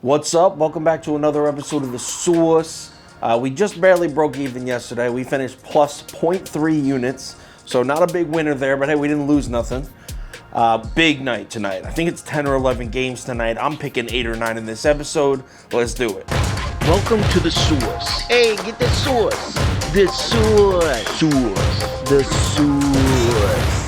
What's up? Welcome back to another episode of The Source. We just barely broke even yesterday. We finished plus 0.3 units, so not a big winner there, but hey, we didn't lose nothing. Big night tonight. I think it's 10 or 11 games tonight. I'm picking 8 or 9 in this episode. Let's do it. Welcome to The Source. Hey, get the source. The source. The source.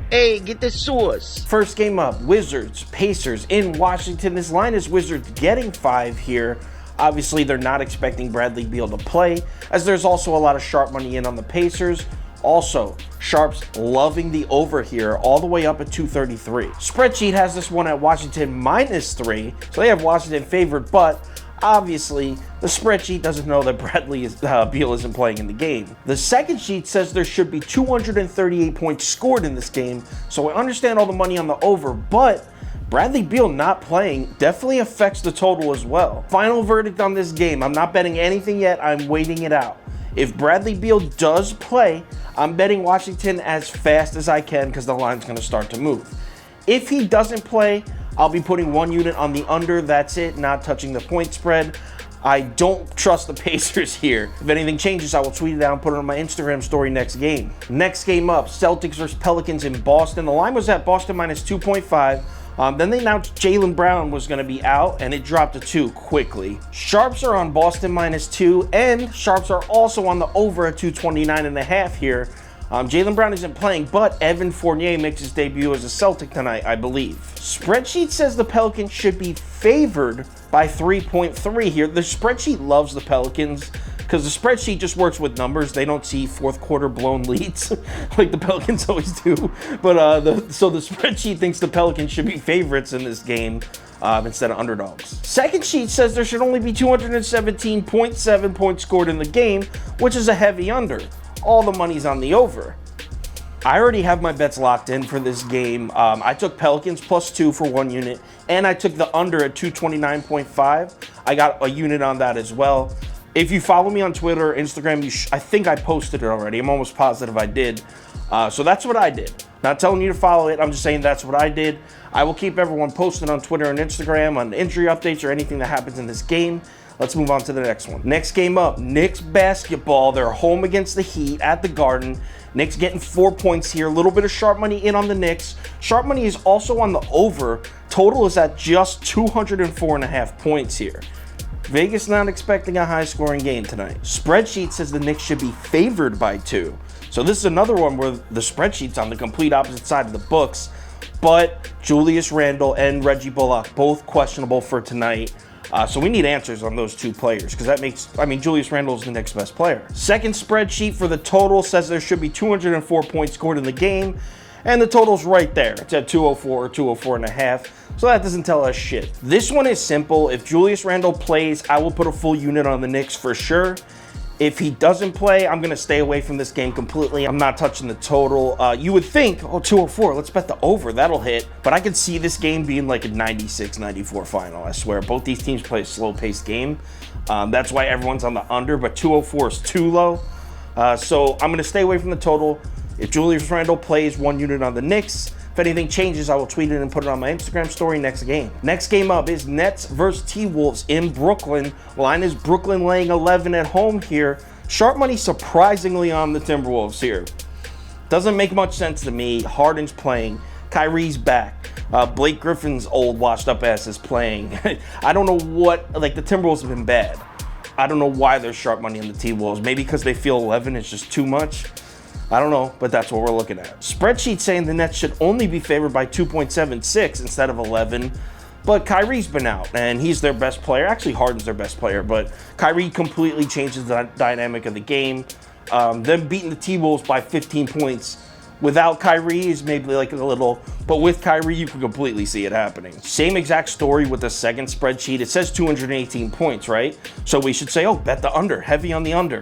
Hey, get the source. First game up, Wizards, Pacers in Washington. This line is Wizards getting 5 here. Obviously, they're not expecting Bradley Beal to play, as there's also a lot of sharp money in on the Pacers. Also, Sharps loving the over here, all the way up at 233. Spreadsheet has this one at Washington -3, so they have Washington favored, but obviously, the spreadsheet doesn't know that Bradley Beal isn't playing in the game. The second sheet says there should be 238 points scored in this game, so I understand all the money on the over, but Bradley Beal not playing definitely affects the total as well. Final verdict on this game, I'm not betting anything yet, I'm waiting it out. If Bradley Beal does play, I'm betting Washington as fast as I can because the line's going to start to move. If he doesn't play, I'll be putting 1 unit on the under, that's it, not touching the point spread. I don't trust the Pacers here. If anything changes, I will tweet it out and put it on my Instagram story next game. Next game up, Celtics versus Pelicans in Boston. The line was at Boston -2.5. Then they announced Jaylen Brown was going to be out, and it dropped to 2 quickly. Sharps are on Boston -2, and Sharps are also on the over at 229.5 here. Jaylen Brown isn't playing, but Evan Fournier makes his debut as a Celtic tonight, I believe. Spreadsheet says the Pelicans should be favored by 3.3 here. The spreadsheet loves the Pelicans because the spreadsheet just works with numbers. They don't see fourth quarter blown leads like the Pelicans always do. But so the spreadsheet thinks the Pelicans should be favorites in this game instead of underdogs. Second sheet says there should only be 217.7 points scored in the game, which is a heavy under. All the money's on the over. I already have my bets locked in for this game. I took Pelicans +2 for 1 unit, and I took the under at 229.5. I got a unit on that as well. If you follow me on Twitter, Instagram, I think I posted it already. I'm almost positive I did. So that's what I did. Not telling you to follow it. I'm just saying that's what I did. I will keep everyone posted on Twitter and Instagram on injury updates or anything that happens in this game. Let's move on to the next one. Next game up, Knicks basketball. They're home against the Heat at the Garden. Knicks getting 4 points here. A little bit of sharp money in on the Knicks. Sharp money is also on the over. Total is at just 204.5 points here. Vegas not expecting a high-scoring game tonight. Spreadsheet says the Knicks should be favored by 2. So this is another one where the spreadsheet's on the complete opposite side of the books. But Julius Randle and Reggie Bullock both questionable for tonight. So we need answers on those 2 players because that makes, Julius Randle is the next best player. Second spreadsheet for the total says there should be 204 points scored in the game, and the total's right there. It's at 204 or 204.5, so that doesn't tell us shit. This one is simple. If Julius Randle plays, I will put a full unit on the Knicks for sure. If he doesn't play, I'm going to stay away from this game completely. I'm not touching the total. You would think, 204, let's bet the over. That'll hit. But I could see this game being like a 96-94 final, I swear. Both these teams play a slow-paced game. That's why everyone's on the under, but 204 is too low. So I'm going to stay away from the total. If Julius Randle plays, 1 unit on the Knicks. If anything changes, I will tweet it and put it on my Instagram story next game. Next game up is Nets versus T-Wolves in Brooklyn. Line is Brooklyn laying 11 at home here. Sharp money surprisingly on the Timberwolves here. Doesn't make much sense to me. Harden's playing. Kyrie's back. Blake Griffin's old washed up ass is playing. I don't know what, the Timberwolves have been bad. I don't know why there's sharp money on the T-Wolves. Maybe because they feel 11 is just too much. I don't know, but that's what we're looking at. Spreadsheet saying the Nets should only be favored by 2.76 instead of 11, but Kyrie's been out, and he's their best player. Actually, Harden's their best player, but Kyrie completely changes the dynamic of the game. Them beating the T-Wolves by 15 points without Kyrie is maybe like a little, but with Kyrie, you can completely see it happening. Same exact story with the second spreadsheet. It says 218 points, right? So we should say, bet the under, heavy on the under.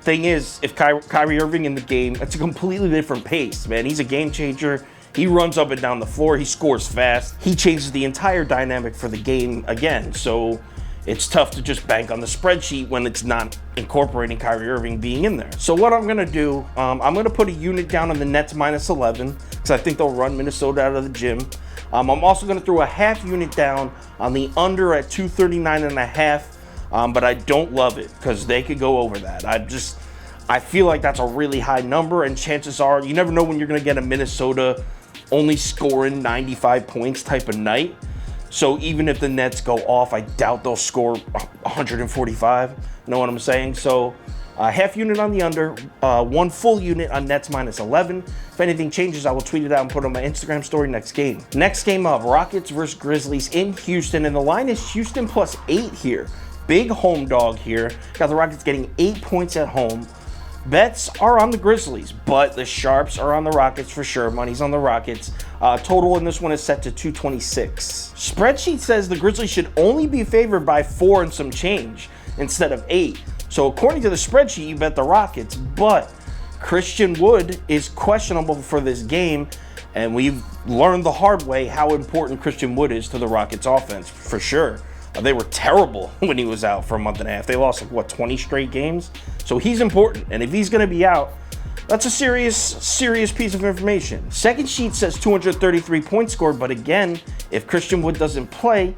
Thing is, if Kyrie Irving in the game, it's a completely different pace, man. He's a game changer. He runs up and down the floor. He scores fast. He changes the entire dynamic for the game again. So it's tough to just bank on the spreadsheet when it's not incorporating Kyrie Irving being in there. So what I'm going to do, I'm going to put a unit down on the Nets -11 because I think they'll run Minnesota out of the gym. I'm also going to throw a half unit down on the under at 239.5, but I don't love it because they could go over that. I feel like that's a really high number, and chances are you never know when you're going to get a Minnesota only scoring 95 points type of night. So even if the Nets go off, I doubt they'll score 145. Know what I'm saying? So half unit on the under, one full unit on Nets -11. If anything changes, I will tweet it out and put it on my Instagram story next game. Next game up, Rockets versus Grizzlies in Houston, and the line is Houston +8 here. Big home dog here. Got the Rockets getting 8 points at home. Bets are on the Grizzlies, but the sharps are on the Rockets for sure. Money's on the Rockets. Total in this one is set to 226. Spreadsheet says the Grizzlies should only be favored by 4 and some change instead of 8. So according to the spreadsheet, you bet the Rockets, but Christian Wood is questionable for this game, and we've learned the hard way how important Christian Wood is to the Rockets offense, for sure. They were terrible when he was out for a month and a half. They lost, like, what, 20 straight games? So he's important, and if he's going to be out, that's a serious piece of information. Second sheet says 233 points scored, but again, if Christian Wood doesn't play,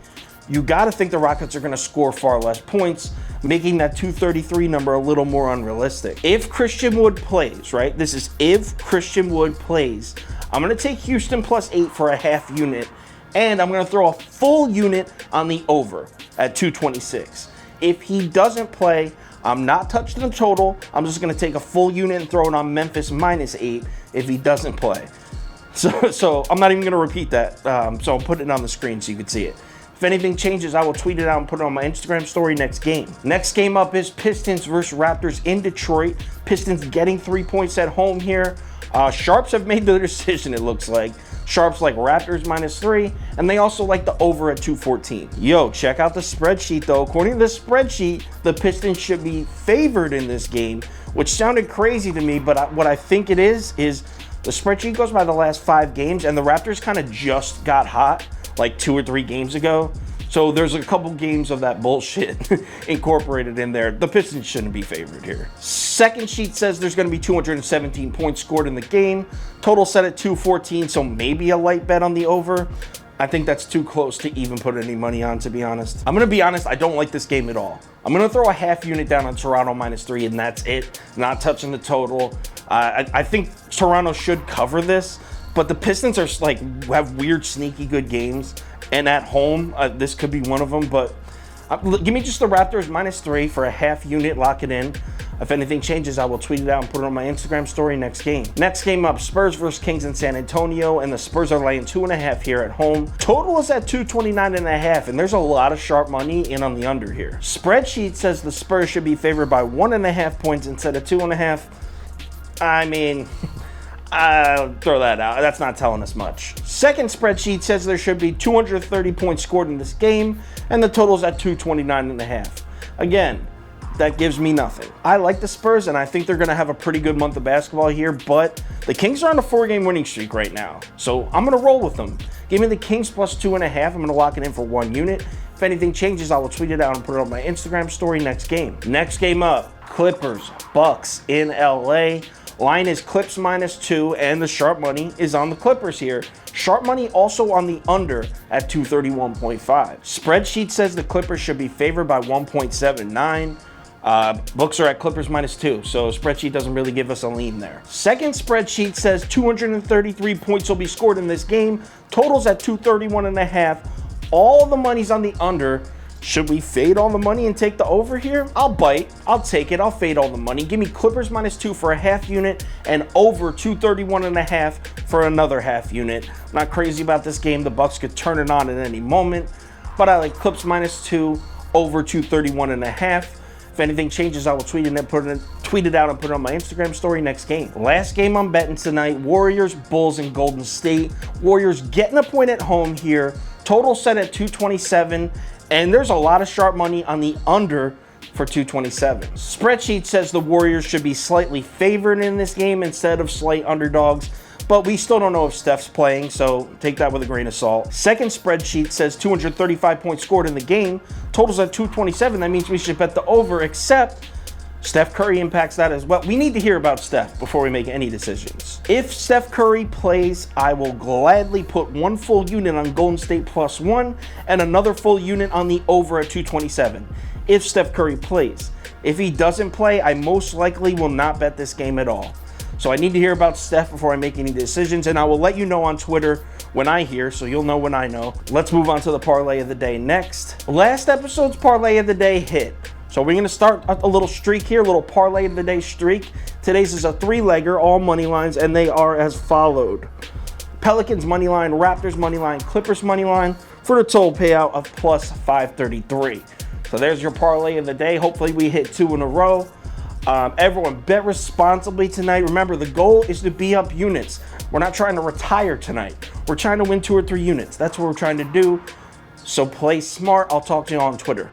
you got to think the Rockets are going to score far less points, making that 233 number a little more unrealistic. If Christian Wood plays, right? This is if Christian Wood plays. I'm going to take Houston +8 for a half unit, and I'm going to throw a full unit on the over at 226. If he doesn't play, I'm not touching the total. I'm just going to take a full unit and throw it on Memphis -8 if he doesn't play. So I'm not even going to repeat that. So I'll put it on the screen so you can see it. If anything changes, I will tweet it out and put it on my Instagram story next game. Next game up is Pistons versus Raptors in Detroit. Pistons getting 3 points at home here. Sharps have made their decision, it looks like. Sharps like Raptors -3, and they also like the over at 214. Yo, check out the spreadsheet though. According to the spreadsheet, the Pistons should be favored in this game, which sounded crazy to me, but what I think it is the spreadsheet goes by the last 5 games, and the Raptors kind of just got hot like 2 or 3 games ago. So there's a couple games of that bullshit incorporated in there. The Pistons shouldn't be favored here. Second sheet says there's going to be 217 points scored in the game. Total set at 214, so maybe a light bet on the over. I think that's too close to even put any money on, to be honest. I'm going to be honest, I don't like this game at all. I'm going to throw a half unit down on Toronto -3, and that's it. Not touching the total. I think Toronto should cover this, but the Pistons are like have weird, sneaky good games. And at home, this could be one of them, but give me just the Raptors -3 for a half unit, lock it in. If anything changes, I will tweet it out and put it on my Instagram story next game. Next game up, Spurs versus Kings in San Antonio, and the Spurs are laying 2.5 here at home. Total is at 229.5, and there's a lot of sharp money in on the under here. Spreadsheet says the Spurs should be favored by 1.5 points instead of 2.5. I mean... I'll throw that out. That's not telling us much. Second spreadsheet says there should be 230 points scored in this game, and the total's at 229.5. Again, that gives me nothing. I like the Spurs, and I think they're going to have a pretty good month of basketball here, but the Kings are on a 4-game winning streak right now, so I'm going to roll with them. Give me the Kings +2.5. I'm going to lock it in for 1 unit. If anything changes, I will tweet it out and put it on my Instagram story next game. Next game up, Clippers, Bucks in LA. Line is Clips -2, and the sharp money is on the Clippers here. Sharp money also on the under at 231.5. Spreadsheet says the Clippers should be favored by 1.79. Books are at Clippers -2, so spreadsheet doesn't really give us a lean there. Second spreadsheet says 233 points will be scored in this game. Totals at 231.5. All the money's on the under. Should we fade all the money and take the over here? I'll bite. I'll take it. I'll fade all the money. Give me Clippers -2 for a half unit and over 231.5 for another half unit. I'm not crazy about this game. The Bucks could turn it on at any moment, but I like Clips -2 over 231.5. If anything changes, I will tweet it out and put it on my Instagram story next game. Last game I'm betting tonight, Warriors, Bulls, and Golden State. Warriors getting a point at home here. Total set at 227. And there's a lot of sharp money on the under for 227. Spreadsheet says the Warriors should be slightly favored in this game instead of slight underdogs, but we still don't know if Steph's playing, so take that with a grain of salt. Second spreadsheet says 235 points scored in the game. Totals at 227. That means we should bet the over, except Steph Curry impacts that as well. We need to hear about Steph before we make any decisions. If Steph Curry plays, I will gladly put one full unit on Golden State +1 and another full unit on the over at 227. If Steph Curry plays. If he doesn't play, I most likely will not bet this game at all. So I need to hear about Steph before I make any decisions, and I will let you know on Twitter when I hear, so you'll know when I know. Let's move on to the parlay of the day next. Last episode's parlay of the day hit. So we're going to start a little streak here, a little parlay of the day streak. Today's is a 3-legger, all money lines, and they are as followed. Pelicans money line, Raptors money line, Clippers money line for the total payout of +533. So there's your parlay of the day. Hopefully we hit 2 in a row. Everyone bet responsibly tonight. Remember, the goal is to be up units. We're not trying to retire tonight. We're trying to win 2 or 3 units. That's what we're trying to do. So play smart. I'll talk to you on Twitter.